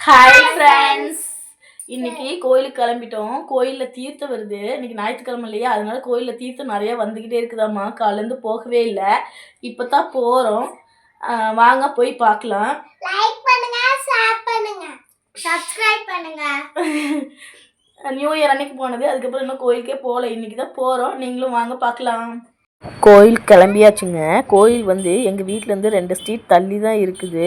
Hi friends. இன்னைக்கு கோயிலுக்கு கிளம்பிட்டோம். கோயிலில் தீர்த்தம் வருது. இன்னைக்கு ஞாயிற்றுக்கிழமை இல்லையா, அதனால கோயிலில் தீர்த்தம் நிறையா வந்துக்கிட்டே இருக்குதாம்மா. காலேருந்து போகவே இல்லை, இப்போ தான் போகிறோம். வாங்க போய் பார்க்கலாம். லைக் பண்ணுங்க, ஷேர் பண்ணுங்க, சப்ஸ்கிரைப் பண்ணுங்க. நியூ இயர் அன்னைக்கு போனது, அதுக்கப்புறம் இன்னும் கோயிலுக்கே போகல. இன்னைக்கு தான் போகிறோம். நீங்களும் வாங்க பார்க்கலாம். கோயில் கிளம்பியாச்சுங்க. கோயில் வந்து எங்கள் வீட்டிலேருந்து 2 ஸ்ட்ரீட் தள்ளி தான் இருக்குது.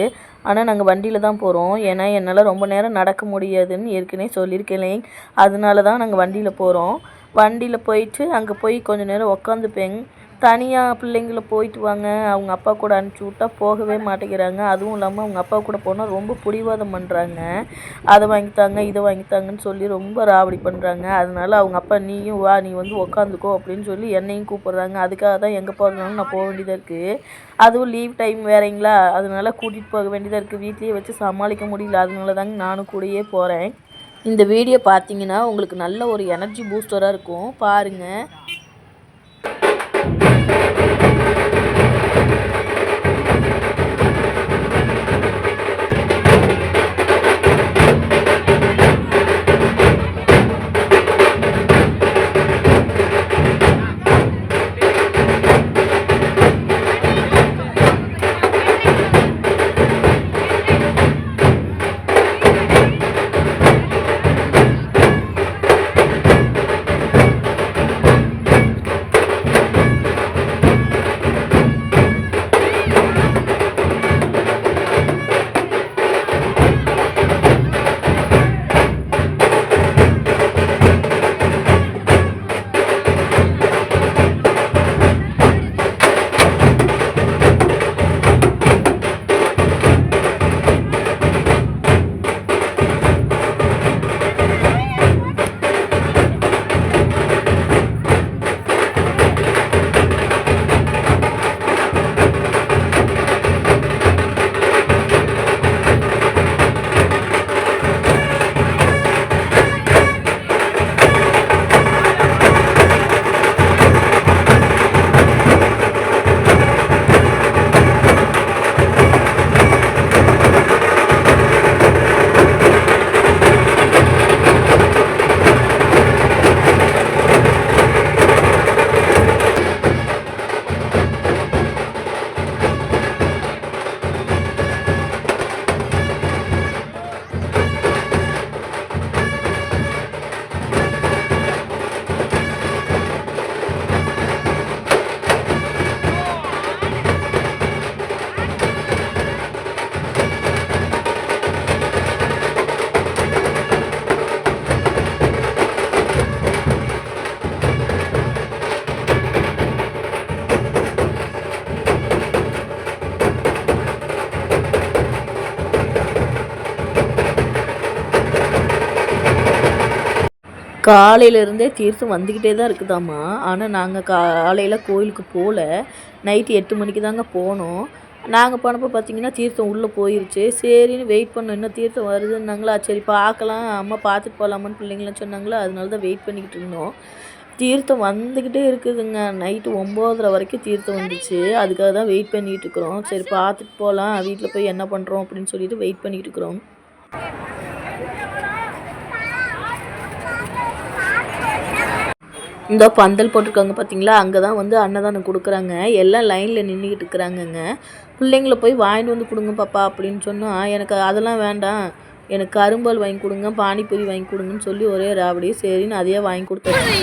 ஆனால் நாங்கள் வண்டியில் தான் போகிறோம். ஏன்னா என்னால் ரொம்ப நேரம் நடக்க முடியாதுன்னு ஏற்கனவே சொல்லியிருக்கேன். அதனால தான் நாங்கள் வண்டியில் போகிறோம். வண்டியில் போயிட்டு அங்கே போய் கொஞ்சம் நேரம் உக்காந்துப்பேங்க. தனியாக பிள்ளைங்கள போயிட்டு வாங்க, அவங்க அப்பா கூட அனுப்பிச்சி விட்டா போகவே மாட்டேங்கிறாங்க. அதுவும் இல்லாமல் அவங்க அப்பா கூட போனால் ரொம்ப பிடிவாதம் பண்ணுறாங்க. அதை வாங்கித்தாங்க இதை வாங்கித்தாங்கன்னு சொல்லி ரொம்ப ராவடி பண்ணுறாங்க. அதனால அவங்க அப்பா நீயும் வா, நீ வந்து உக்காந்துக்கோ அப்படின்னு சொல்லி என்னையும் கூப்பிட்றாங்க. அதுக்காக தான் எங்கே போகிறதுனாலும் நான் போக வேண்டியதாக இருக்குது. அதுவும் லீவ் டைம் வேறங்களா, அதனால கூட்டிகிட்டு போக வேண்டியதாக இருக்குது. வீட்லேயே வச்சு சமாளிக்க முடியல. அதனால தாங்க நானும் கூடயே போகிறேன். இந்த வீடியோ பார்த்தீங்கன்னா உங்களுக்கு நல்ல ஒரு எனர்ஜி பூஸ்டராக இருக்கும், பாருங்கள். காலையிலேருந்தே தீர்த்தம் வந்துக்கிட்டே தான் இருக்குதாம்மா. ஆனால் நாங்கள் காலையில் கோயிலுக்கு போகல. நைட்டு 8 மணிக்கு தாங்க போனோம். நாங்கள் போனப்போ பார்த்தீங்கன்னா தீர்த்தம் உள்ளே போயிருச்சு. சரின்னு வெயிட் பண்ணோம், இன்னும் தீர்த்தம் வருதுன்னாங்களா, சரி பார்க்கலாம், அம்மா பார்த்துட்டு போகலாமான்னு பிள்ளைங்களாம் சொன்னாங்களா, அதனால தான் வெயிட் பண்ணிக்கிட்டு இருந்தோம். தீர்த்தம் வந்துக்கிட்டே இருக்குதுங்க. நைட்டு 9:30 வரைக்கும் தீர்த்தம் வந்துச்சு. அதுக்காக தான் வெயிட் பண்ணிகிட்டு இருக்கிறோம். சரி பார்த்துட்டு போகலாம், வீட்டில் போய் என்ன பண்ணுறோம் அப்படின்னு சொல்லிட்டு வெயிட் பண்ணிகிட்டு இருக்கிறோம். இந்த பந்தல் போட்டிருக்காங்க பார்த்தீங்களா, அங்கே தான் வந்து அன்னதானம் கொடுக்குறாங்க. எல்லாம் லைனில் நின்றுக்கிட்டு இருக்கிறாங்கங்க. பிள்ளைங்கள போய் வாங்கிட்டு வந்து கொடுங்க பாப்பா அப்படின்னு சொன்னால், எனக்கு அதெல்லாம் வேண்டாம், எனக்கு கரும்பால் வாங்கி கொடுங்க, பானிபூரி வாங்கி கொடுங்கன்னு சொல்லி ஒரே ராவடி. சரின்னு அதையே வாங்கி கொடுத்தாச்சு.